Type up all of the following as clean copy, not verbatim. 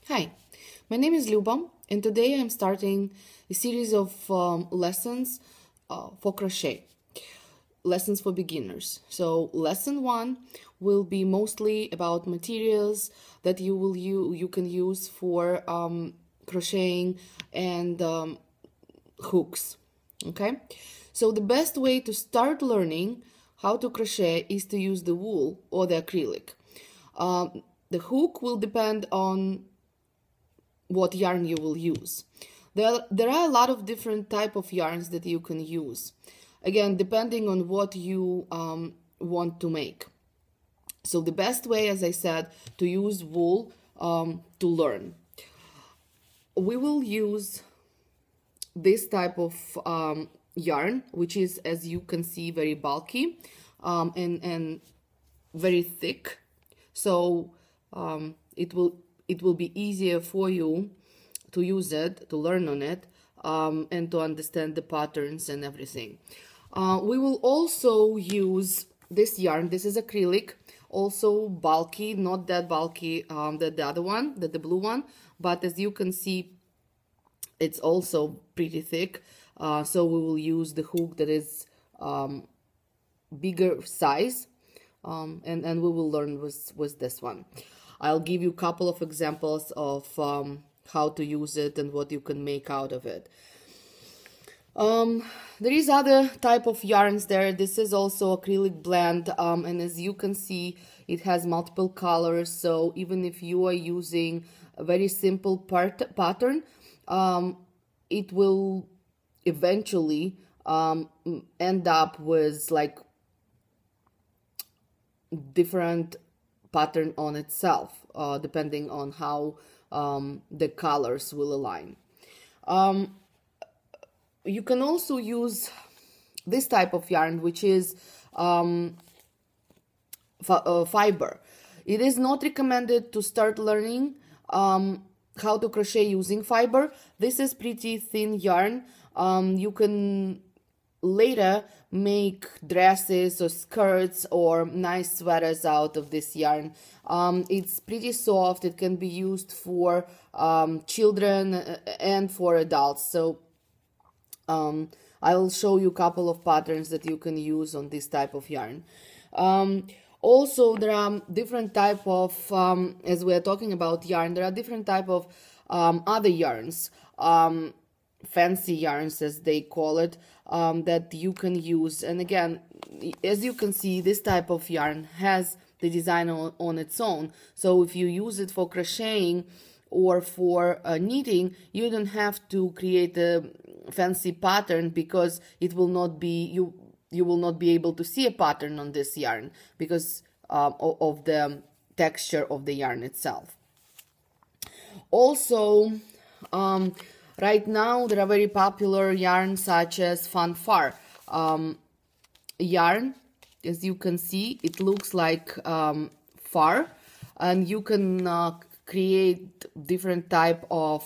Hi, my name is Luba, and today I'm starting a series of lessons for crochet, lessons for beginners. So, lesson one will be mostly about materials that you can use for crocheting and hooks. Okay, so the best way to start learning how to crochet is to use the wool or the acrylic. The hook will depend on what yarn you will use. There are a lot of different type of yarns that you can use, again depending on what you want to make. So the best way, as I said, to use wool to learn. We will use this type of yarn, which is, as you can see, very bulky and very thick. So it will be easier for you to use it, to learn on it, and to understand the patterns and everything. We will also use this yarn. This is acrylic, also bulky, not that bulky that the other one, that the blue one, but as you can see, it's also pretty thick. So we will use the hook that is bigger size, and we will learn with this one. I'll give you a couple of examples of how to use it and what you can make out of it. There is other type of yarns there. This is also acrylic blend, and as you can see, it has multiple colors. So even if you are using a very simple pattern, it will eventually end up with like different pattern on itself, depending on how the colors will align. You can also use this type of yarn, which is fiber. It is not recommended to start learning how to crochet using fiber. This is pretty thin yarn. You can later make dresses or skirts or nice sweaters out of this yarn. It's pretty soft. It can be used for children and for adults. So I'll show you a couple of patterns that you can use on this type of yarn. Also, there are different type of, as we are talking about yarn, there are different type of other yarns, fancy yarns as they call it, that you can use. And again, as you can see, this type of yarn has the design on its own. So if you use it for crocheting or for knitting, you don't have to create a fancy pattern, because it will not be, you will not be able to see a pattern on this yarn because of the texture of the yarn itself. Also, right now there are very popular yarns such as fanfare yarn. As you can see, it looks like far, and you can create different types of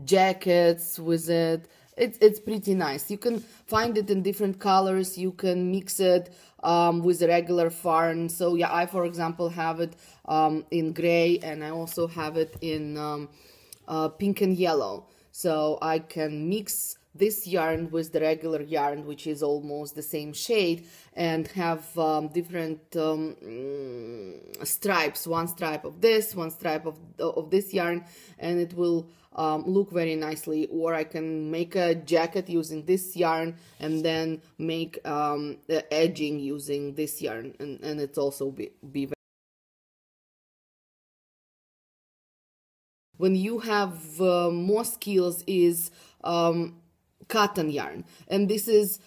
jackets with it. It's pretty nice. You can find it in different colors. You can mix it with a regular yarn. So yeah, I for example have it in gray, and I also have it in pink and yellow. So I can mix this yarn with the regular yarn, which is almost the same shade, and have different stripes, one stripe of this, one stripe of this yarn, and it will look very nicely. Or I can make a jacket using this yarn and then make the edging using this yarn, and it's also be very. When you have more skills is cotton yarn, and this is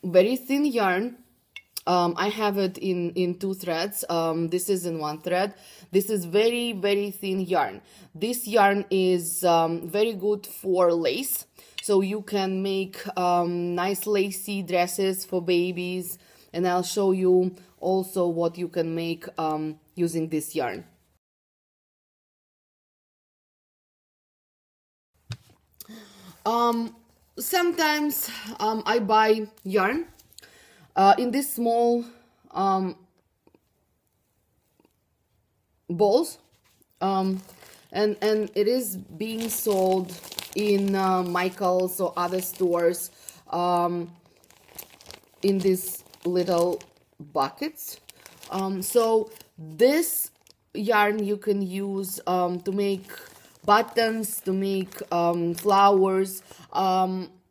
very thin yarn. I have it in two threads. This is in one thread. This is very, very thin yarn. This yarn is very good for lace. So you can make nice lacy dresses for babies. And I'll show you also what you can make using this yarn. Sometimes I buy yarn in this small balls, and it is being sold in Michael's or other stores in these little buckets. So this yarn you can use to make buttons, to make flowers,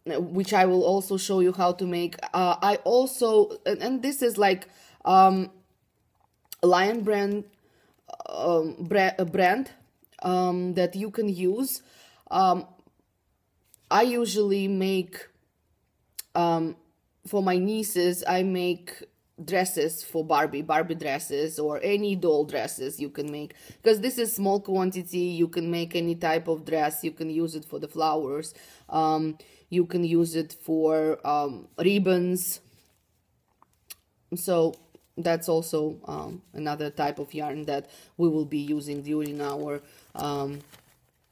which I will also show you how to make. I also, and this is like Lion brand brand that you can use. I usually make for my nieces, I make dresses for Barbie dresses, or any doll dresses you can make, because this is small quantity. You can make any type of dress. You can use it for the flowers, you can use it for ribbons. So that's also another type of yarn that we will be using during our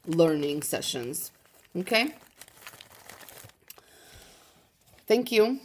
learning sessions. Okay, thank you.